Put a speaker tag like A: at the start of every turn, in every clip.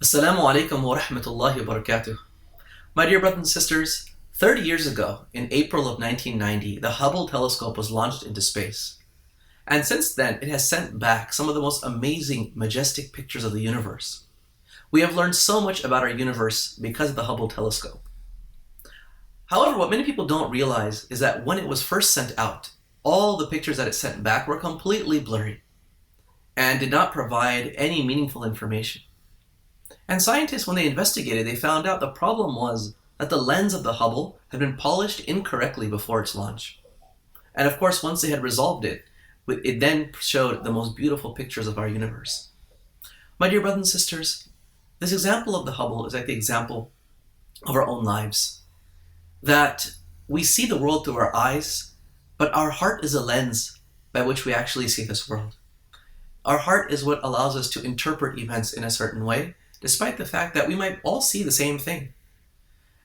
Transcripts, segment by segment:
A: Assalamu alaikum wa rahmatullahi wa barakatuh. My dear brothers and sisters, 30 years ago, in April of 1990, the Hubble telescope was launched into space. And since then, it has sent back some of the most amazing, majestic pictures of the universe. We have learned so much about our universe because of the Hubble telescope. However, what many people don't realize is that when it was first sent out, all the pictures that it sent back were completely blurry and did not provide any meaningful information. And scientists, when they investigated, they found out the problem was that the lens of the Hubble had been polished incorrectly before its launch. And of course, once they had resolved it, it then showed the most beautiful pictures of our universe. My dear brothers and sisters, this example of the Hubble is like the example of our own lives. That we see the world through our eyes, but our heart is a lens by which we actually see this world. Our heart is what allows us to interpret events in a certain way, despite the fact that we might all see the same thing.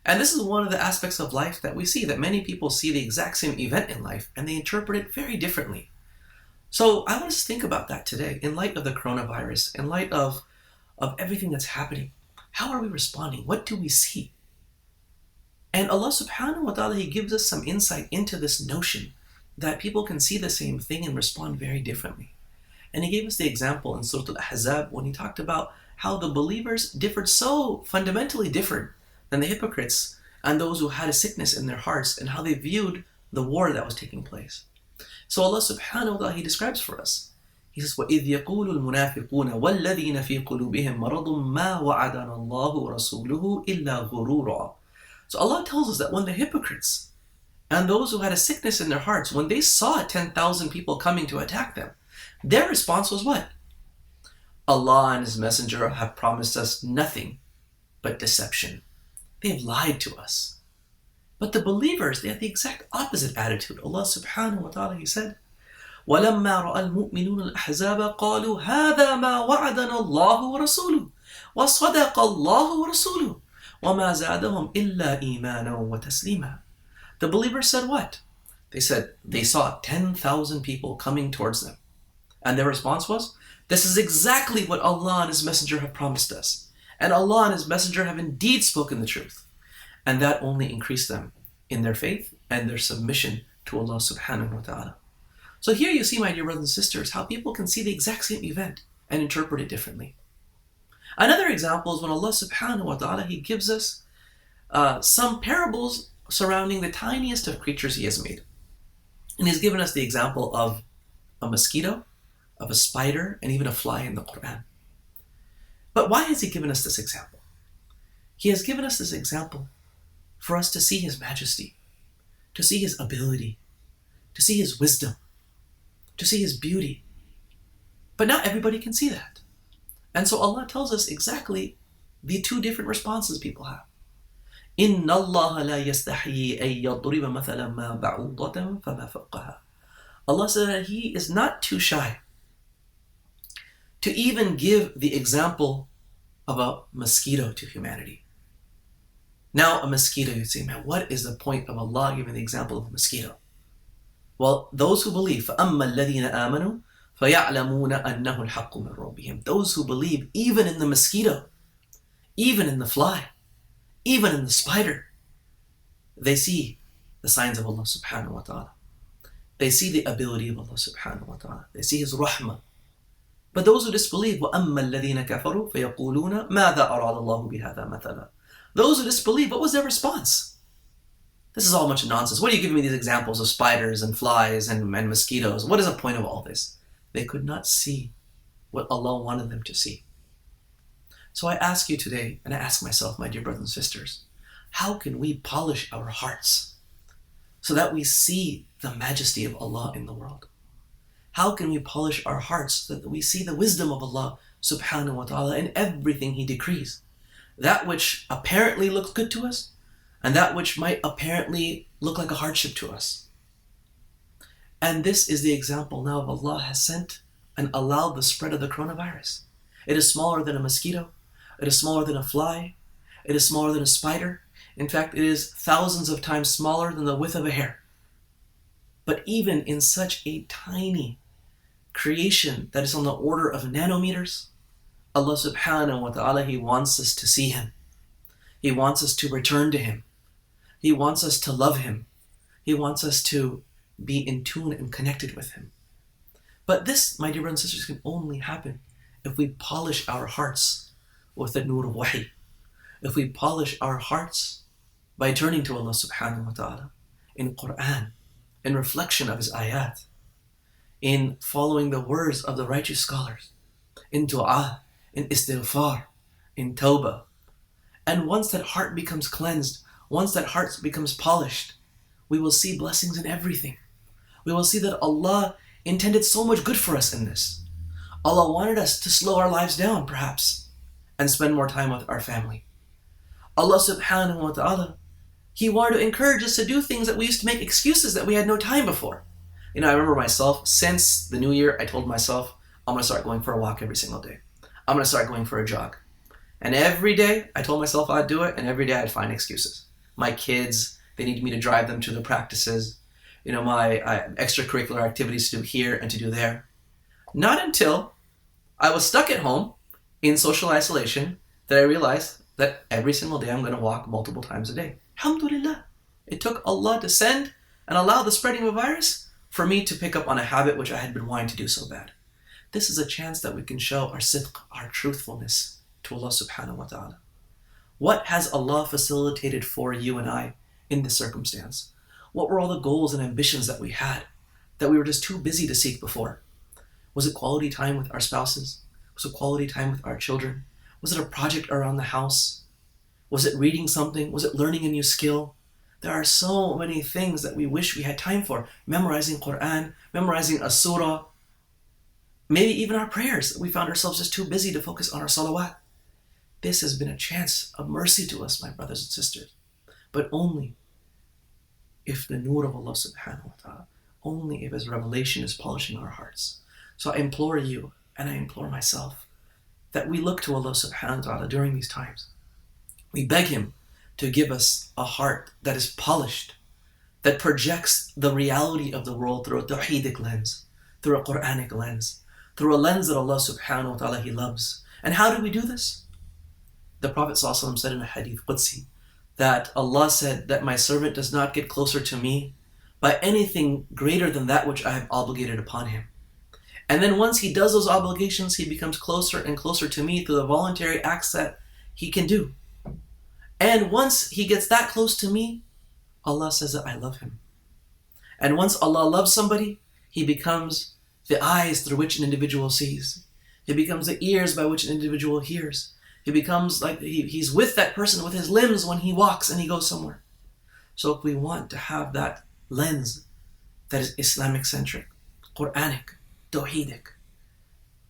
A: And this is one of the aspects of life that we see, that many people see the exact same event in life and they interpret it very differently. So I want us to think about that today in light of the coronavirus, in light of everything that's happening. How are we responding? What do we see? And Allah subhanahu wa ta'ala, He gives us some insight into this notion that people can see the same thing and respond very differently. And He gave us the example in Surah Al-Ahzab when He talked about how the believers differed so fundamentally different than the hypocrites and those who had a sickness in their hearts, and how they viewed the war that was taking place. So Allah subhanahu wa ta'ala, He describes for us. He says, وَإِذْ يَقُولُ الْمُنَافِقُونَ وَالَّذِينَ فِي قُلُوبِهِمْ مَرَضٌ مَا وَعَدَنَا اللَّهُ وَرَسُولُهُ إِلَّا غُرُورًا. So Allah tells us that when the hypocrites and those who had a sickness in their hearts, when they saw 10,000 people coming to attack them, their response was what? Allah and His Messenger have promised us nothing but deception. They have lied to us. But the believers, they had the exact opposite attitude. Allah subhanahu wa ta'ala, He said, وَلَمَّا رَأَى الْمُؤْمِنُونَ الْأَحْزَابَ قَالُوا هَذَا مَا وَعَدَنَا اللَّهُ وَرَسُولُهُ وَصَدَقَ اللَّهُ وَرَسُولُهُ وَمَا زَادَهُمْ إِلَّا إِيمَانًا وَتَسْلِيمًا. The believers said what? They said they saw 10,000 people coming towards them. And their response was, this is exactly what Allah and His Messenger have promised us. And Allah and His Messenger have indeed spoken the truth. And that only increased them in their faith and their submission to Allah subhanahu wa ta'ala. So here you see, my dear brothers and sisters, how people can see the exact same event and interpret it differently. Another example is when Allah subhanahu wa ta'ala, He gives us some parables surrounding the tiniest of creatures He has made. And He's given us the example of a mosquito, of a spider, and even a fly in the Quran. But why has He given us this example? He has given us this example for us to see His majesty, to see His ability, to see His wisdom, to see His beauty. But not everybody can see that. And so Allah tells us exactly the two different responses people have. إِنَّ اللَّهَ لَا يَسْتَحْيِي أَن يَضْرِبَ مَثَلًا مَا بَعُوضَةً فَمَا فَوْقَهَا. Allah said that He is not too shy to even give the example of a mosquito to humanity. Now, a mosquito, you'd say, man, what is the point of Allah giving the example of a mosquito? Well, those who believe, فَأَمَّا الَّذِينَ آمَنُوا فَيَعْلَمُونَ أَنَّهُ الْحَقُّ مِنْ رَبِّهِمْ. Those who believe, even in the mosquito, even in the fly, even in the spider, they see the signs of Allah subhanahu wa ta'ala. They see the ability of Allah subhanahu wa ta'ala. They see His rahmah. But those who disbelieve, وَأَمَّا الَّذِينَ كَفَرُوا فَيَقُولُونَ مَاذَا أَرَادَ اللَّهُ بِهَذَا مَثَلًا. Those who disbelieve, what was their response? This is all a bunch of nonsense. What are you giving me these examples of spiders and flies and mosquitoes? What is the point of all this? They could not see what Allah wanted them to see. So I ask you today, and I ask myself, my dear brothers and sisters, how can we polish our hearts so that we see the majesty of Allah in the world? How can we polish our hearts so that we see the wisdom of Allah subhanahu wa ta'ala in everything He decrees? That which apparently looks good to us, and that which might apparently look like a hardship to us. And this is the example now of Allah has sent and allowed the spread of the coronavirus. It is smaller than a mosquito. It is smaller than a fly. It is smaller than a spider. In fact, it is thousands of times smaller than the width of a hair. But even in such a tiny creation that is on the order of nanometers, Allah subhanahu wa ta'ala, He wants us to see Him. He wants us to return to Him. He wants us to love Him. He wants us to be in tune and connected with Him. But this, my dear brothers and sisters, can only happen if we polish our hearts with the nur of wahi. If we polish our hearts by turning to Allah subhanahu wa ta'ala in Quran, in reflection of His ayat, in following the words of the righteous scholars, in dua, in istighfar, in tawbah. And once that heart becomes cleansed, once that heart becomes polished, we will see blessings in everything. We will see that Allah intended so much good for us in this. Allah wanted us to slow our lives down, perhaps, and spend more time with our family. Allah subhanahu wa ta'ala, He wanted to encourage us to do things that we used to make excuses that we had no time before. I remember myself, since the new year, I told myself, I'm going to start going for a walk every single day. I'm going to start going for a jog. And every day, I told myself I'd do it, and every day I'd find excuses. My kids, they needed me to drive them to the practices. My extracurricular activities to do here and to do there. Not until I was stuck at home in social isolation that I realized that every single day I'm going to walk multiple times a day. Alhamdulillah. It took Allah to send and allow the spreading of a virus for me to pick up on a habit which I had been wanting to do so bad. This is a chance that we can show our sidq, our truthfulness to Allah subhanahu wa ta'ala. What has Allah facilitated for you and I in this circumstance? What were all the goals and ambitions that we had that we were just too busy to seek before? Was it quality time with our spouses? Was it quality time with our children? Was it a project around the house? Was it reading something? Was it learning a new skill? There are so many things that we wish we had time for. Memorizing Quran, memorizing a surah, maybe even our prayers. We found ourselves just too busy to focus on our salawat. This has been a chance of mercy to us, my brothers and sisters. But only if the nur of Allah subhanahu wa ta'ala, only if His revelation is polishing our hearts. So I implore you, and I implore myself, that we look to Allah subhanahu wa ta'ala during these times. We beg Him to give us a heart that is polished, that projects the reality of the world through a tawheedic lens, through a Quranic lens, through a lens that Allah subhanahu wa ta'ala He loves. And how do we do this? The Prophet ﷺ said in a hadith Qudsi that Allah said that my servant does not get closer to me by anything greater than that which I have obligated upon him. And then once he does those obligations, he becomes closer and closer to me through the voluntary acts that he can do. And once he gets that close to me, Allah says that I love him. And once Allah loves somebody, He becomes the eyes through which an individual sees. He becomes the ears by which an individual hears. He becomes like he's with that person with his limbs when he walks and he goes somewhere. So if we want to have that lens that is Islamic centric, Quranic, Tawheedic,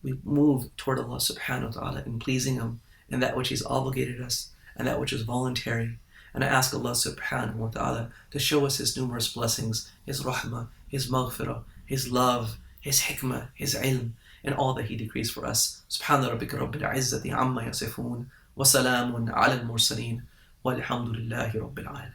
A: we move toward Allah subhanahu wa ta'ala in pleasing Him in that which He's obligated us and that which is voluntary. And I ask Allah subhanahu wa ta'ala to show us His numerous blessings, His rahmah, His maghfirah, His love, His hikmah, His ilm, and all that He decrees for us. Subhana rabbika rabbil izzati amma yasifun, wa salamun ala al-mursaleen, walhamdulillahi rabbil alamin.